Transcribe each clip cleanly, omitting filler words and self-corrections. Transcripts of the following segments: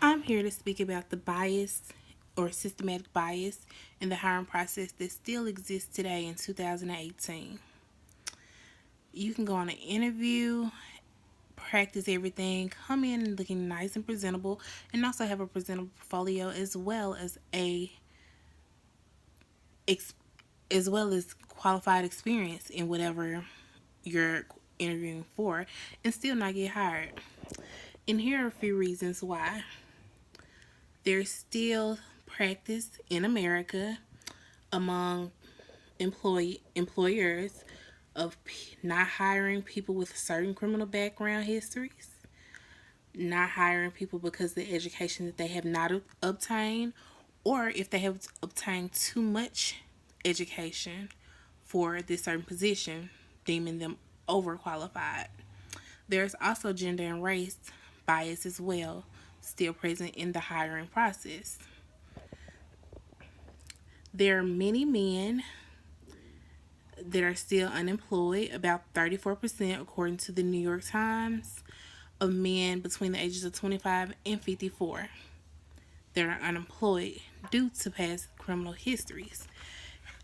I'm here to speak about the bias or systematic bias in the hiring process that still exists today in 2018. You can go on an interview, practice everything, come in looking nice and presentable, and also have a presentable portfolio as well as ex- qualified experience in whatever you're interviewing for, and still not get hired. And here are a few reasons why. There's still practice in America among employers of not hiring people with certain criminal background histories, not hiring people because of the education that they have not obtained, or if they have obtained too much education for this certain position, deeming them overqualified. There's also gender and race bias as well, still present in the hiring process. There are many men that are still unemployed, about 34%, according to the New York Times, of men between the ages of 25 and 54 that are unemployed due to past criminal histories.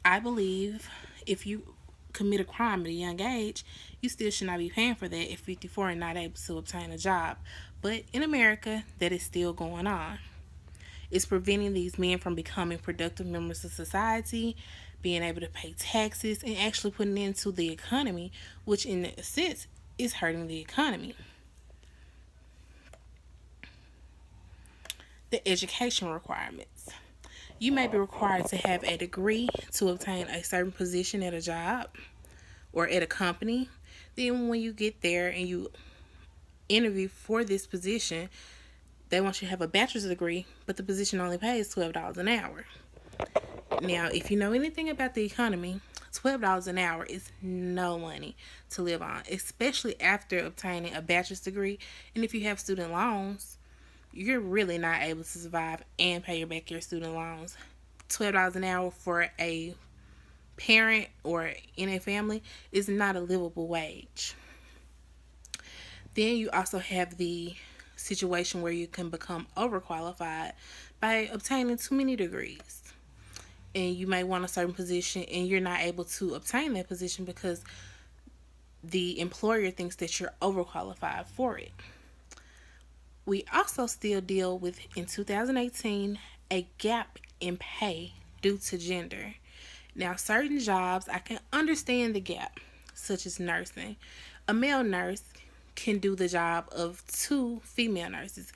I believe if you commit a crime at a young age, you still should not be paying for that if 54 and not able to obtain a job. But in America, that is still going on. It's preventing these men from becoming productive members of society, being able to pay taxes, and actually putting into the economy, which in a sense is hurting the economy. The education requirements. You may be required to have a degree to obtain a certain position at a job or at a company. Then when you get there and you interview for this position, they want you to have a bachelor's degree, but the position only pays $12 an hour. Now, if you know anything about the economy, $12 an hour is no money to live on, especially after obtaining a bachelor's degree. And if you have student loans, you're really not able to survive and pay back your student loans. $12 an hour for a parent or in a family is not a livable wage. Then you also have the situation where you can become overqualified by obtaining too many degrees. And you may want a certain position and you're not able to obtain that position because the employer thinks that you're overqualified for it. We also still deal with, in 2018, a gap in pay due to gender. Now, certain jobs, I can understand the gap, such as nursing. A male nurse can do the job of two female nurses,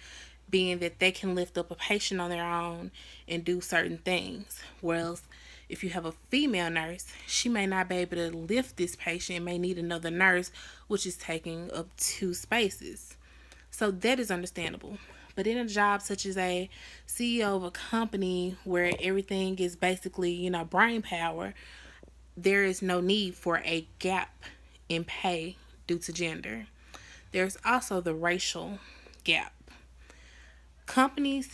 being that they can lift up a patient on their own and do certain things. Whereas if you have a female nurse, she may not be able to lift this patient and may need another nurse, which is taking up two spaces. So that is understandable. But in a job such as a CEO of a company where everything is basically, brain power, there is no need for a gap in pay due to gender. There's also the racial gap. Companies,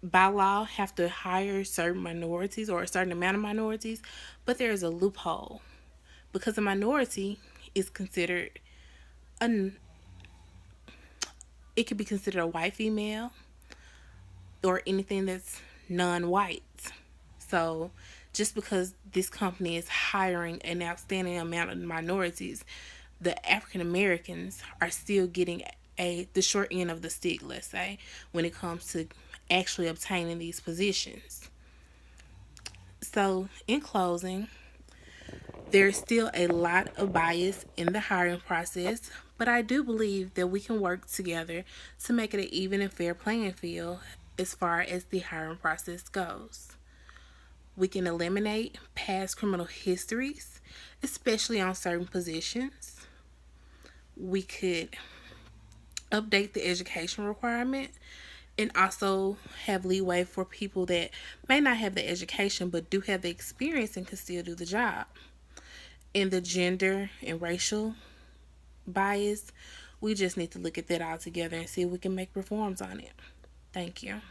by law, have to hire certain minorities or a certain amount of minorities, but there is a loophole because a minority is considered a it could be considered a white female or anything that's non-white. So just because this company is hiring an outstanding amount of minorities, the African Americans are still getting the short end of the stick, let's say, when it comes to actually obtaining these positions. So in closing, there's still a lot of bias in the hiring process, but I do believe that we can work together to make it an even and fair playing field as far as the hiring process goes. We can eliminate past criminal histories, especially on certain positions. We could update the education requirement and also have leeway for people that may not have the education but do have the experience and can still do the job. In the gender and racial bias, we just need to look at that all together and see if we can make reforms on it. Thank you.